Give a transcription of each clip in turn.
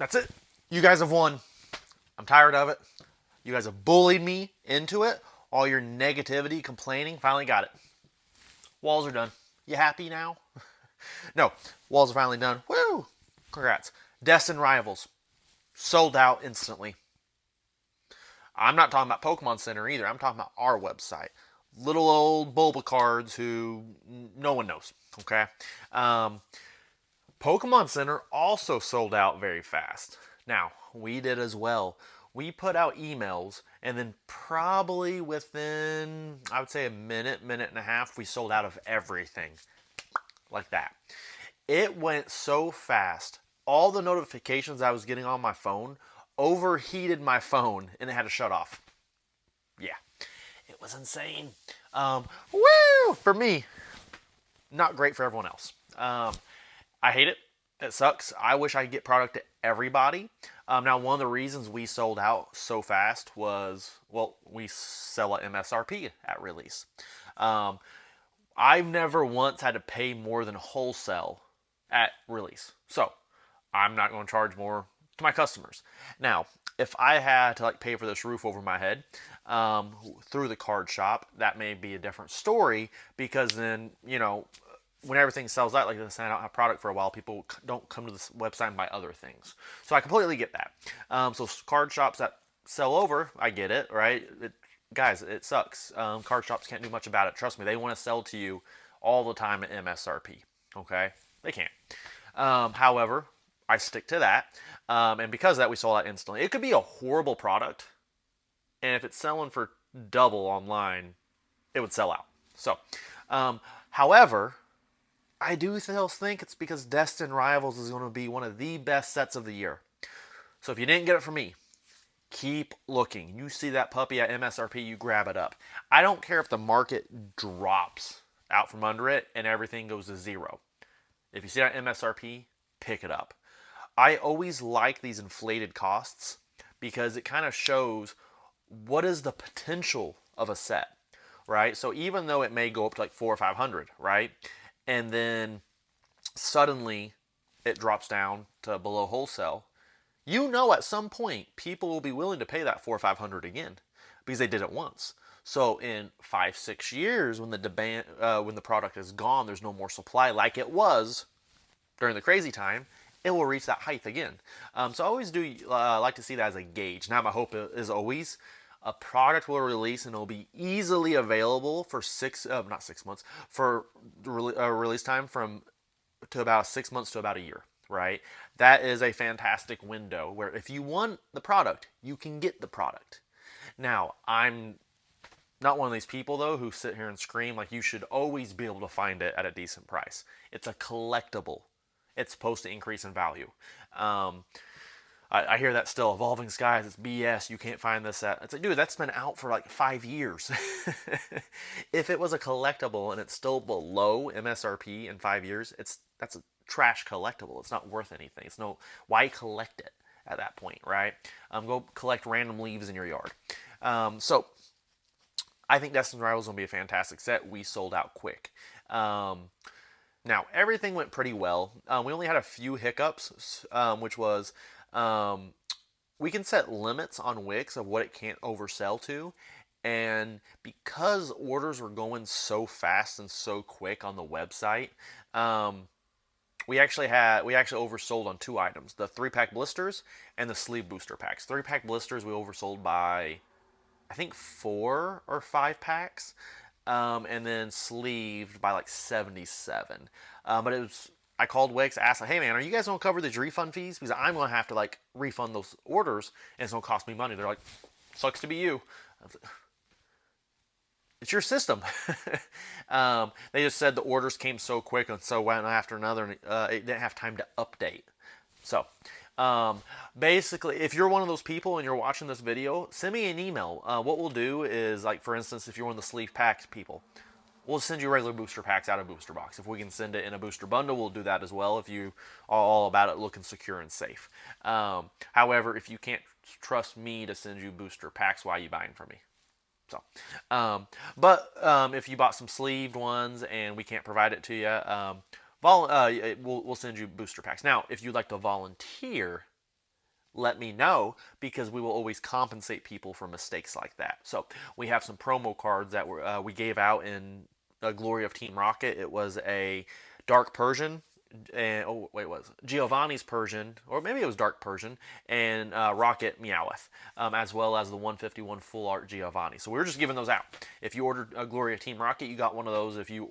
That's it. You guys have won. I'm tired of it. You guys have bullied me into it. All your negativity, complaining, finally got it. Walls are done. You happy now? No, walls are finally done. Woo! Congrats. Destined Rivals. Sold out instantly. I'm not talking about Pokemon Center either. I'm talking about our website. Little old Bulbacards who no one knows. Okay? Pokemon Center also sold out very fast. Now, we did as well. We put out emails, and then probably within, I would say, a minute, minute and a half, we sold out of everything. Like that. It went so fast. All the notifications I was getting on my phone overheated my phone, and it had to shut off. Yeah, it was insane. Woo! For me, not great for everyone else. I hate it. It sucks. I wish I could get product to everybody. Now, one of the reasons we sold out so fast was, well, we sell at MSRP at release. I've never once had to pay more than wholesale at release. So, I'm not going to charge more to my customers. Now, if I had to pay for this roof over my head through the card shop, that may be a different story, because then, when everything sells out like this and I don't have product for a while, people don't come to this website and buy other things. So I completely get that. So card shops that sell over, I get it, right? Guys, it sucks. Card shops can't do much about it. Trust me, they want to sell to you all the time at MSRP. Okay? They can't. However, I stick to that. And because of that, we sold out instantly. It could be a horrible product, and if it's selling for double online, it would sell out. So, however, I do still think it's because Destined Rivals is going to be one of the best sets of the year. So if you didn't get it from me, keep looking. You see that puppy at MSRP, you grab it up. I don't care if the market drops out from under it and everything goes to zero. If you see it at MSRP, pick it up. I always like these inflated costs because it kind of shows what is the potential of a set, right? So even though it may go up to like 400 or 500, right? And then suddenly it drops down to below wholesale, at some point people will be willing to pay that 400 or 500 again because they did it once. So in 5-6 years, when the product is gone, there's no more supply like it was during the crazy time, it will reach that height again. So I always do like to see that as a gauge. Now my hope is always a product will release and it'll be easily available for not 6 months, for release time to about 6 months to about a year, right? That is a fantastic window where if you want the product, you can get the product. Now, I'm not one of these people, though, who sit here and scream like you should always be able to find it at a decent price. It's a collectible. It's supposed to increase in value. I hear that still. Evolving Skies, it's BS. You can't find this at. It's like, dude, that's been out for like 5 years. If it was a collectible and it's still below MSRP in 5 years, that's a trash collectible. It's not worth anything. Why collect it at that point, right? Go collect random leaves in your yard. So I think Destined Rivals will be a fantastic set. We sold out quick. Now, everything went pretty well. We only had a few hiccups, which was we can set limits on Wix of what it can't oversell to. And because orders were going so fast and so quick on the website, we actually oversold on 2 items: the 3-pack blisters and the sleeve booster packs. 3-pack blisters we oversold by, I think, 4 or 5 packs. And then sleeved by like 77. But I called Wix, asked, hey man, are you guys going to cover these refund fees? Because I'm going to have to refund those orders and it's going to cost me money. They're like, sucks to be you. It's your system. They just said the orders came so quick and so one after another, and it didn't have time to update. So, basically, if you're one of those people and you're watching this video, send me an email. What we'll do is, for instance, if you're one of the sleeve pack people, we'll send you regular booster packs out of booster box. If we can send it in a booster bundle, we'll do that as well if you are all about it looking secure and safe. However, if you can't trust me to send you booster packs, why are you buying from me? So, if you bought some sleeved ones and we can't provide it to you, we'll send you booster packs. Now, if you'd like to volunteer let me know, because we will always compensate people for mistakes like that. So we have some promo cards that we gave out in Glory of Team Rocket. It was a Dark Persian, and oh wait, was Giovanni's Persian, or maybe it was Dark Persian, and Rocket Meowth, as well as the 151 full art Giovanni. So we were just giving those out. If you ordered a Glory of Team Rocket, you got one of those. If you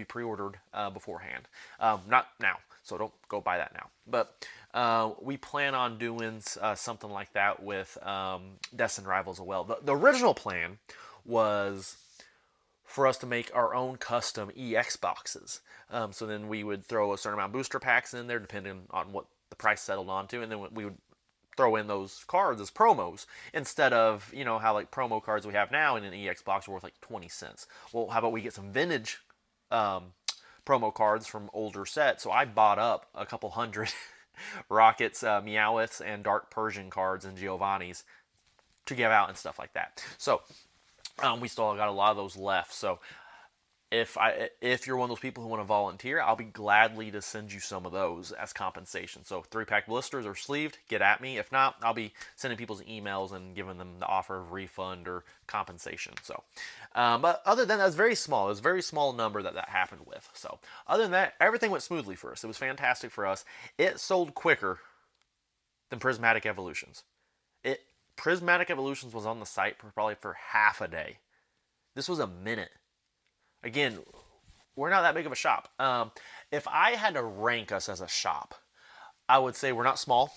pre-ordered beforehand, not now, so don't go buy that now. But we plan on doing something like that with Destined Rivals as well. The original plan was for us to make our own custom EX boxes. So then we would throw a certain amount of booster packs in there, depending on what the price settled onto, and then we would throw in those cards as promos, instead of, you know, how like promo cards we have now in an EX box are worth like 20 cents. Well, how about we get some vintage promo cards from older sets? So I bought up a couple hundred Rockets, Meowths, and Dark Persian cards and Giovanni's to give out and stuff like that. So we still got a lot of those left. So if you're one of those people who want to volunteer, I'll be gladly to send you some of those as compensation. So 3-pack blisters or sleeved, get at me. If not, I'll be sending people's emails and giving them the offer of refund or compensation. So, but other than that, it's very small. It's a very small number that happened with. So other than that, everything went smoothly for us. It was fantastic for us. It sold quicker than Prismatic Evolutions. Prismatic Evolutions was on the site probably for half a day. This was a minute. Again, we're not that big of a shop. If I had to rank us as a shop, I would say we're not small.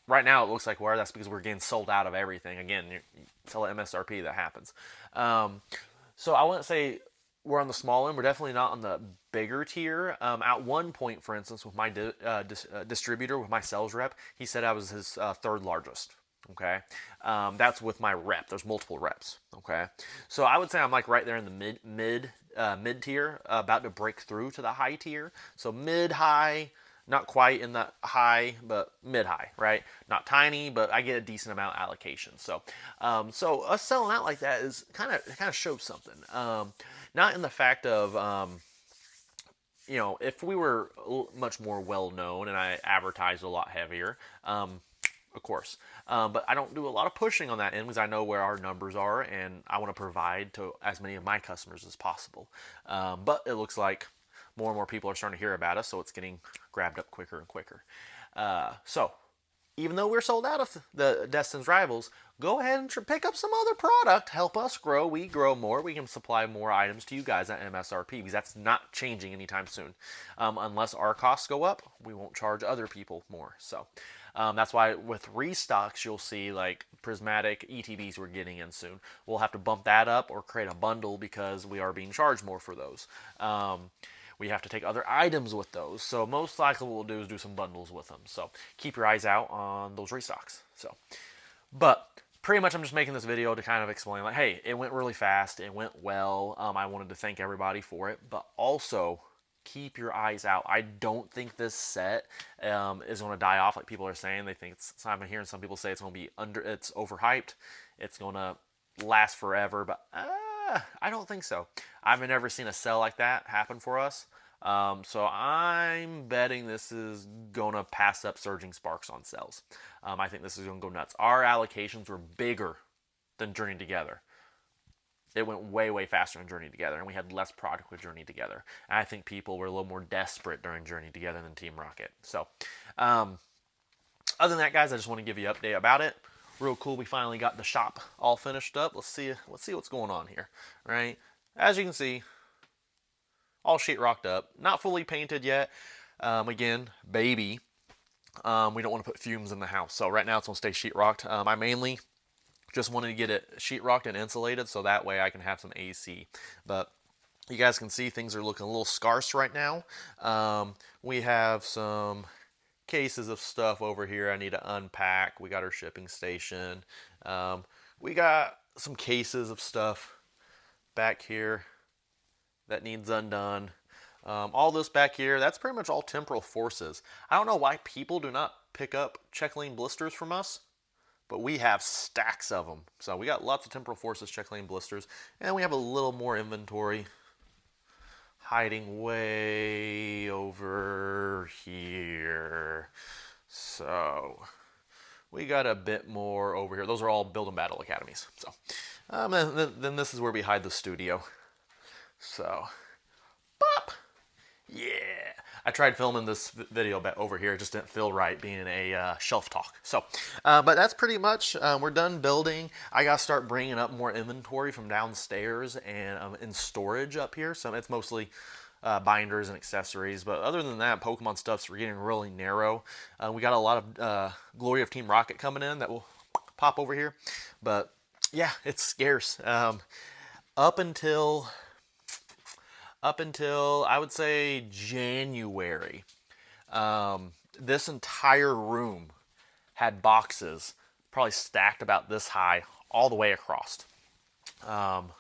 Right now it looks like we are. That's because we're getting sold out of everything. Again, you sell at MSRP, that happens. So I wouldn't say we're on the small end. We're definitely not on the bigger tier. At one point, for instance, with my distributor, with my sales rep, he said I was his third largest. Okay, that's with my rep. There's multiple reps. Okay, so I would say I'm like right there in the mid tier, about to break through to the high tier. So mid high, not quite in the high, but mid high, right? Not tiny, but I get a decent amount of allocation. So, so us selling out like that is kind of shows something. Not in the fact of you know, if we were much more well known and I advertised a lot heavier, of course. But I don't do a lot of pushing on that end because I know where our numbers are and I want to provide to as many of my customers as possible. But it looks like more and more people are starting to hear about us, so it's getting grabbed up quicker and quicker. So even though we're sold out of the Destined Rivals, go ahead and pick up some other product. Help us grow. We grow more. We can supply more items to you guys at MSRP because that's not changing anytime soon. Unless our costs go up, we won't charge other people more. So that's why with restocks, you'll see like Prismatic ETBs we're getting in soon. We'll have to bump that up or create a bundle because we are being charged more for those. We have to take other items with those. So most likely what we'll do is do some bundles with them. So keep your eyes out on those restocks. So, but pretty much I'm just making this video to kind of explain like, hey, it went really fast. It went well. I wanted to thank everybody for it, but also keep your eyes out. I don't think this set is going to die off like people are saying. They think it's, I've been hearing some people say it's going to be it's overhyped. It's going to last forever, but I don't think so. I've never seen a sell like that happen for us. So I'm betting this is going to pass up Surging Sparks on sales. I think this is going to go nuts. Our allocations were bigger than Journey Together. It went way, way faster than Journey Together, and we had less product with Journey Together. And I think people were a little more desperate during Journey Together than Team Rocket. So, other than that, guys, I just want to give you an update about it. Real cool, we finally got the shop all finished up. Let's see what's going on here, right? As you can see, all sheetrocked up, not fully painted yet. Again, baby, we don't want to put fumes in the house, so right now it's gonna stay sheetrocked. I mainly just wanted to get it sheetrocked and insulated, so that way I can have some AC. But you guys can see things are looking a little scarce right now. We have some cases of stuff over here I need to unpack. We got our shipping station. We got some cases of stuff back here that needs undone. All this back here, that's pretty much all temporal forces. I don't know why people do not pick up check-lane blisters from us, but we have stacks of them. So we got lots of temporal forces check-lane blisters, and we have a little more inventory hiding way over here. So we got a bit more over here. Those are all Build and Battle Academies. So then this is where we hide the studio. So, pop! Yeah. I tried filming this video over here. It just didn't feel right being a shelf talk. So, but that's pretty much, we're done building. I got to start bringing up more inventory from downstairs and in storage up here. So it's mostly binders and accessories. But other than that, Pokemon stuff's getting really narrow. We got a lot of Glory of Team Rocket coming in that will pop over here. But yeah, it's scarce. Up until I would say January, this entire room had boxes probably stacked about this high all the way across. All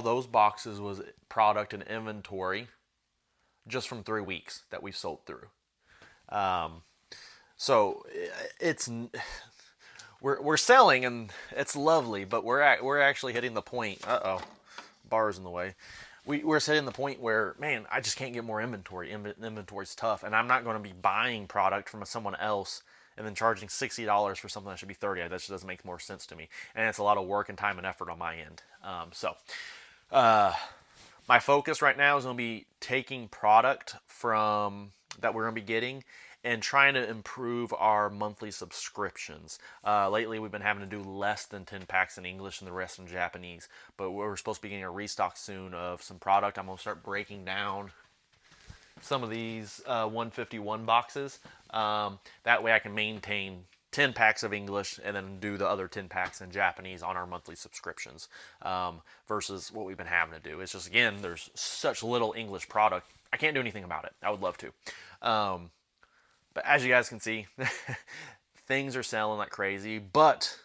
those boxes was product and inventory just from 3 weeks that we sold through. So we're selling and it's lovely, but we're actually hitting the point. Bars in the way. We're hitting the point where, man, I just can't get more inventory. Inventory's tough, and I'm not going to be buying product from someone else and then charging $60 for something that should be $30. That just doesn't make more sense to me, and it's a lot of work and time and effort on my end. My focus right now is going to be taking product from that we're going to be getting and trying to improve our monthly subscriptions. Lately, we've been having to do less than 10 packs in English and the rest in Japanese, but we're supposed to be getting a restock soon of some product. I'm going to start breaking down some of these 151 boxes. That way I can maintain 10 packs of English and then do the other 10 packs in Japanese on our monthly subscriptions versus what we've been having to do. It's just, again, there's such little English product. I can't do anything about it. I would love to. But as you guys can see, things are selling like crazy, but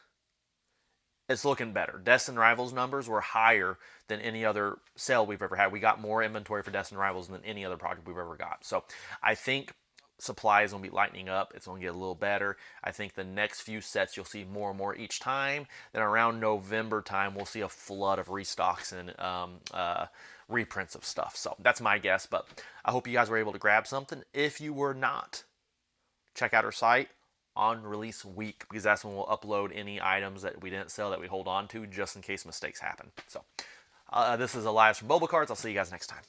it's looking better. Destined Rivals numbers were higher than any other sale we've ever had. We got more inventory for Destined Rivals than any other product we've ever got. So I think supply is going to be lightening up. It's going to get a little better. I think the next few sets you'll see more and more each time. Then around November time, we'll see a flood of restocks and reprints of stuff. So that's my guess, but I hope you guys were able to grab something. If you were not, check out our site on release week, because that's when we'll upload any items that we didn't sell that we hold on to just in case mistakes happen. So this is Elias from Bulbacards. I'll see you guys next time.